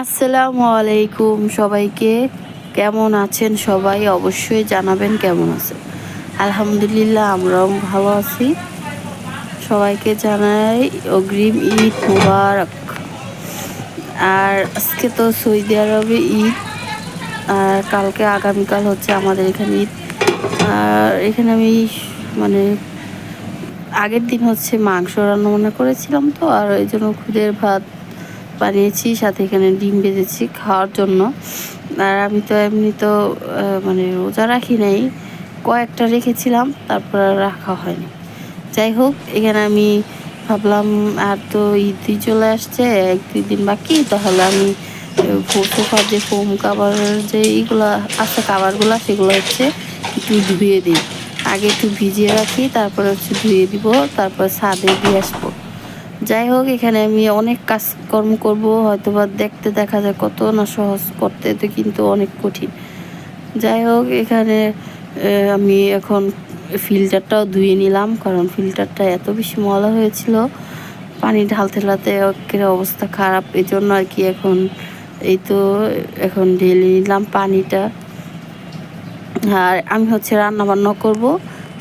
আসসালামু আলাইকুম সবাইকে। কেমন আছেন সবাই? অবশ্যই জানাবেন কেমন আছেন। আলহামদুলিল্লাহ আমরাও ভালো আছি। সবাইকে জানাই অগ্রিম ঈদ মুবারক। আর আজকে তো সৌদি আরবে ঈদ, আর কালকে আগামীকাল হচ্ছে আমাদের এখানে ঈদ। আর এখানে আমি মানে আগের দিন হচ্ছে মাংস রান্না বান্না করেছিলাম, তো আর এই জন্য খুদের ভাত বানিয়েছি, সাথে এখানে ডিম ভেজেছি খাওয়ার জন্য। আর আমি তো এমনি তো মানে রোজা রাখি নাই, কয়েকটা রেখেছিলাম, তারপর আর রাখা হয়নি। যাই হোক, এখানে আমি ভাবলাম আর তো ঈদই চলে আসছে, 1-2 দিন বাকি, তাহলে আমি সোফার যে ফোম কাভার যে এইগুলো আছে কাভারগুলো, সেগুলো হচ্ছে একটু ধুয়ে দিই। আগে একটু ভিজিয়ে রাখি, তারপরে হচ্ছে ধুয়ে দিব, তারপর ছাদে দিয়ে আসবো। যাই হোক, এখানে আমি অনেক কাজকর্ম করব, হয়তো বা দেখতে দেখা যায় কত না সহজ, করতে তো কিন্তু অনেক কঠিন। যাই হোক, এখানে আমি এখন ফিল্টারটাও ধুয়ে নিলাম, কারণ ফিল্টারটা এত বেশি ময়লা হয়েছিল, পানি ঢালতে ঢালতে একেবারে অবস্থা খারাপ। এই জন্য আর কি এখন এই তো এখন ঢেলে নিলাম পানিটা। আর আমি হচ্ছে রান্না বান্না করব,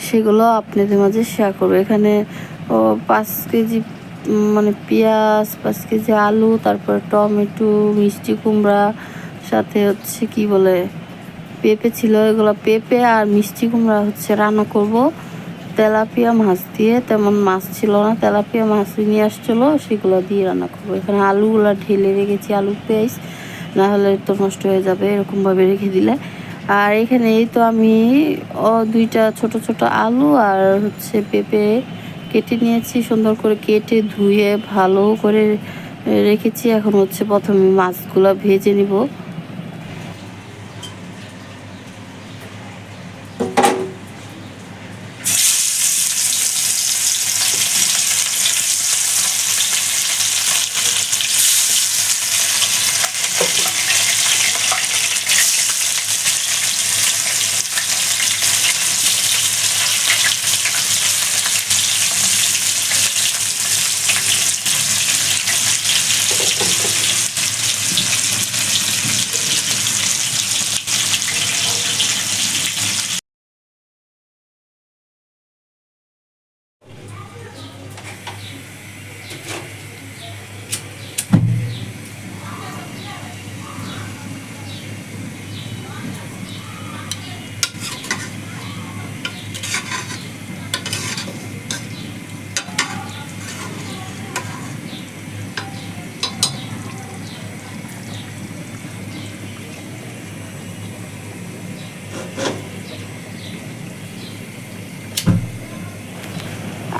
সেগুলো আপনাদের মাঝে শেয়ার করবো। এখানে 5 কেজি মানে পেঁয়াজ, 5 কেজি আলু, তারপর টমেটো, মিষ্টি কুমড়া, সাথে হচ্ছে কি বলে পেঁপে ছিল, এগুলো পেঁপে আর মিষ্টি কুমড়া হচ্ছে রান্না করব তেলাপিয়া মাছ দিয়ে। তেমন মাছ ছিল না, তেলাপিয়া মাছ নিয়ে আসছিলো, সেগুলো দিয়ে রান্না করবো। এখানে আলুগুলো ঢেলে রেখেছি, আলু পেঁয়াজ, না হলে তো নষ্ট হয়ে যাবে এরকমভাবে রেখে দিলে। আর এখানে এই তো আমি 2টা ছোট ছোট আলু আর হচ্ছে পেঁপে কেটে নিয়েছি, সুন্দর করে কেটে ধুয়ে ভালো করে রেখেছি। এখন হচ্ছে প্রথমে মাছগুলো ভেজে নিব।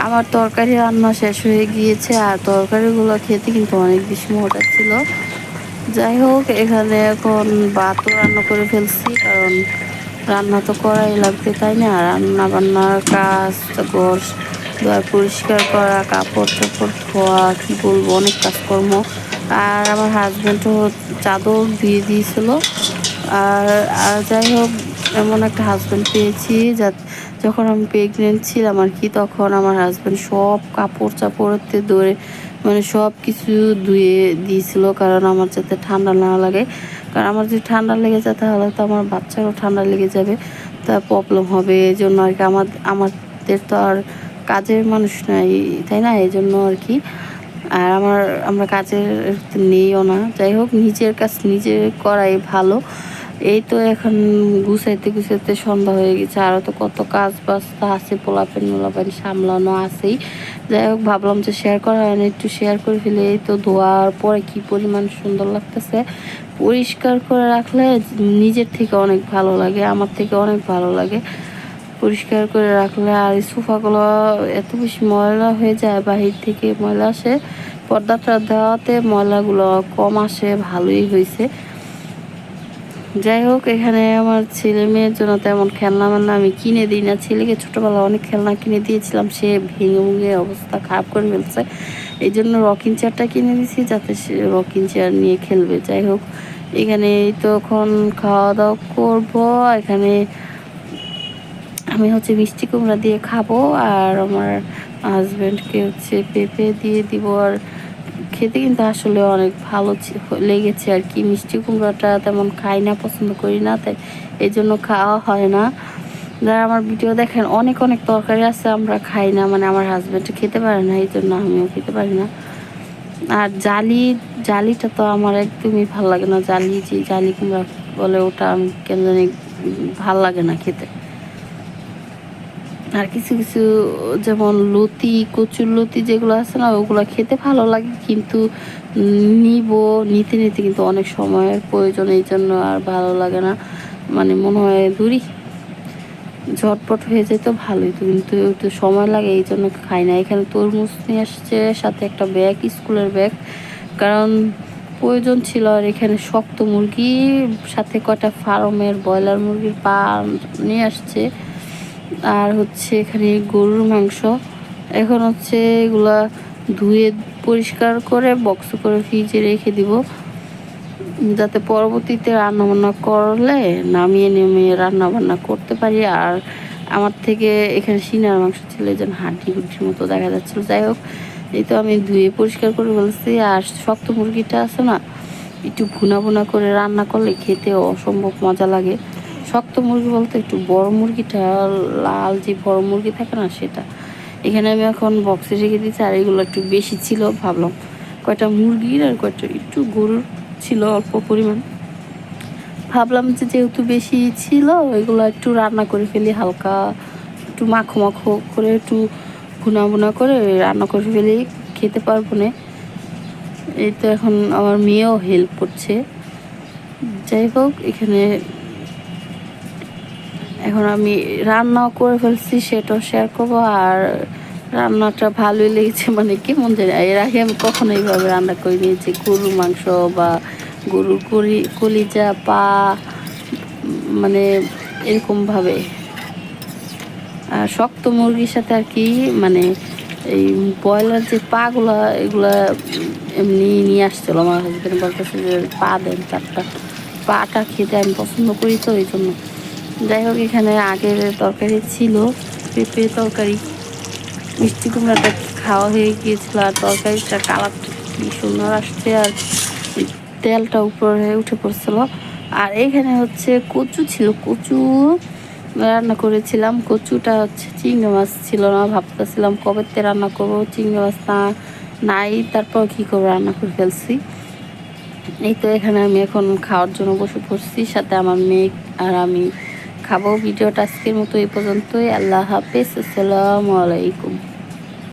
আমার তরকারি রান্না শেষ হয়ে গিয়েছে, আর তরকারিগুলো খেতে কিন্তু অনেক বেশি মোটা ছিল। যাই হোক, এখানে এখন ভাতও রান্না করে ফেলছি, কারণ রান্না তো করাই লাগবে, তাই না? রান্না বান্নার কাজ, ঘর দুয়ার পরিষ্কার করা, কাপড় টাপড় ধোয়া, কি বলবো, অনেক কাজকর্ম। আর আমার হাজব্যান্ডও চাদর ধুয়ে দিয়েছিল। আর আর যাই হোক, এমন একটা হাজব্যান্ড পেয়েছি যখন আমি প্রেগনেন্ট ছিলাম আর কি, তখন আমার হাজব্যান্ড সব কাপড় চাপড়তে ধরে মানে সব কিছু ধুয়ে দিয়েছিল, কারণ আমার যাতে ঠান্ডা না লাগে। কারণ আমার যদি ঠান্ডা লেগে যায়, তাহলে তো আমার বাচ্চারও ঠান্ডা লেগে যাবে, তা প্রবলেম হবে। এই জন্য আর কি আমাদের তো আর কাজের মানুষ নাই, তাই না? এই জন্য আর কি। আর আমরা কাজের নেইও না। যাই হোক, নিজের কাজ নিজে করাই ভালো। এই তো এখন গুছাইতে গুছাইতে সন্ধ্যা হয়ে গেছে, আরও তো কত কাজ বাস্তা আছে, পোলাপেন মোলাপেন সামলানো আছেই। যাই হোক, ভাবলাম যে শেয়ার করা হয় না, একটু শেয়ার করে ফেলে। এই তো ধোয়ার পরে কি পরিমাণ সুন্দর লাগতেছে। পরিষ্কার করে রাখলে নিজের থেকে অনেক ভালো লাগে, আমার থেকে অনেক ভালো লাগে পরিষ্কার করে রাখলে। আর এই সোফাগুলো এত বেশি ময়লা হয়ে যায়, বাহির থেকে ময়লা আসে, পর্দাটা দেওয়াতে ময়লাগুলো কম আসে, ভালোই হয়েছে। যাই হোক, এখানে আমার ছেলে মেয়ের জন্য তেমন খেলনা মেলনা আমি কিনে দিই না। ছেলেকে ছোটোবেলা অনেক খেলনা কিনে দিয়েছিলাম, সে ভেঙে ভেঙে অবস্থা খারাপ করে ফেলছে। এই জন্য রকিং চেয়ারটা কিনে দিয়েছি, যাতে সে রকিং চেয়ার নিয়ে খেলবে। যাই হোক, এখানে তো এখন খাওয়া দাওয়া করবো। এখানে আমি হচ্ছে মিষ্টি কুমড়া দিয়ে খাবো, আর আমার হাজব্যান্ডকে হচ্ছে পেঁপে দিয়ে দিব। আর খেতে কিন্তু আসলে অনেক ভালো লেগেছে আর কি। মিষ্টি কুমড়াটা তেমন খাই না, পছন্দ করি না, তাই এই জন্য খাওয়া হয় না। যারা আমার ভিডিও দেখেন, অনেক অনেক তরকারি আছে আমরা খাই না, মানে আমার হাজব্যান্ড খেতে পারে না, এই জন্য আমিও খেতে পারি না। আর জালিটা তো আমার একদমই ভাল লাগে না। যে জালি কুমড়া বলে, ওটা আমি কেন জানি ভাল লাগে না খেতে। আর কিছু কিছু যেমন কচুর লতি যেগুলো আছে না, ওগুলো খেতে ভালো লাগে, কিন্তু নিতে নিতে কিন্তু অনেক সময়ের প্রয়োজন, এই জন্য আর ভালো লাগে না। মানে মনে হয় দূরই, ঝটপট হয়ে যেত ভালোই তো, কিন্তু একটু সময় লাগে, এই জন্য খাই না। এখানে তরমুজ নিয়ে আসছে, সাথে একটা ব্যাগ, স্কুলের ব্যাগ, কারণ প্রয়োজন ছিল। আর এখানে শক্ত মুরগি, সাথে কটা ফার্মের ব্রয়লার মুরগির পা নিয়ে আসছে। আর হচ্ছে এখানে গরুর মাংস। এখন হচ্ছে এগুলা ধুয়ে পরিষ্কার করে বক্স করে ফ্রিজে রেখে দিব, যাতে পরবর্তীতে রান্নাবান্না করলে নামিয়ে রান্নাবান্না করতে পারি। আর আমার থেকে এখানে সিনার মাংস ছিল, যেন হাড্ডি গুড্ডির মতো দেখা যাচ্ছিলো। যাই হোক, এই তো আমি ধুয়ে পরিষ্কার করে বলছি। আর শক্ত মুরগিটা আছে না, একটু ভুনা করে রান্না করলে খেতে অসম্ভব মজা লাগে। শক্ত মুরগি বলতে একটু বড় মুরগিটা, লাল যে বড় মুরগি থাকে না, সেটা। এখানে আমি এখন বক্সে রেখে দিচ্ছি। আর এগুলো একটু বেশি ছিল, ভাবলাম কয়টা মুরগির আর কয়টা একটু গরুর ছিল অল্প পরিমাণ, ভাবলাম যে যেহেতু বেশি ছিল, এগুলো একটু রান্না করে ফেলি, হালকা একটু মাখো করে, একটু ভুনা করে রান্না করে ফেলি, খেতে পারবো না। এই তো এখন আমার মেয়েও হেল্প করছে। যাই হোক, এখানে এখন আমি রান্নাও করে ফেলছি, সেটাও শেয়ার করবো। আর রান্নাটা ভালোই লেগেছে, মানে কেমন জানি, এর আগে আমি কখনো এইভাবে রান্না করে নিয়েছি গরুর মাংস বা গরুর কলিজা পা, মানে এরকমভাবে। আর শক্ত মুরগির সাথে আর কি, মানে এই ব্রয়লার যে পাগুলা, এগুলা এমনি নিয়ে আসছিলো আমার হাজব্যান্ড, বলতেছে যে পা দেন চারটা, পাটা খেতে আমি পছন্দ করি, তো এই জন্য। যাই হোক, এখানে আগের তরকারি ছিল, পেঁপে তরকারি, মিষ্টি কুমড়াটা খাওয়া হয়ে গিয়েছিল। আর তরকারিটা কালারটা কি সুন্দর আসছে, আর তেলটা উপরে উঠে পড়ছিল। আর এখানে হচ্ছে কচু ছিল, কচু রান্না করেছিলাম। কচুটা হচ্ছে চিংড়ি মাছ ছিল না, ভাবতেছিলাম কবেতে রান্না করবো, চিংড়ি মাছ নাই, তারপর কী করবো, রান্না করে ফেলছি। এই তো এখানে আমি এখন খাওয়ার জন্য বসে পড়ছি, সাথে আমার মেয়ে আর আমি খাবো। ভিডিওটা আজকের মতো এই পর্যন্তই। আল্লাহ হাফেজ, আসসালামু আলাইকুম।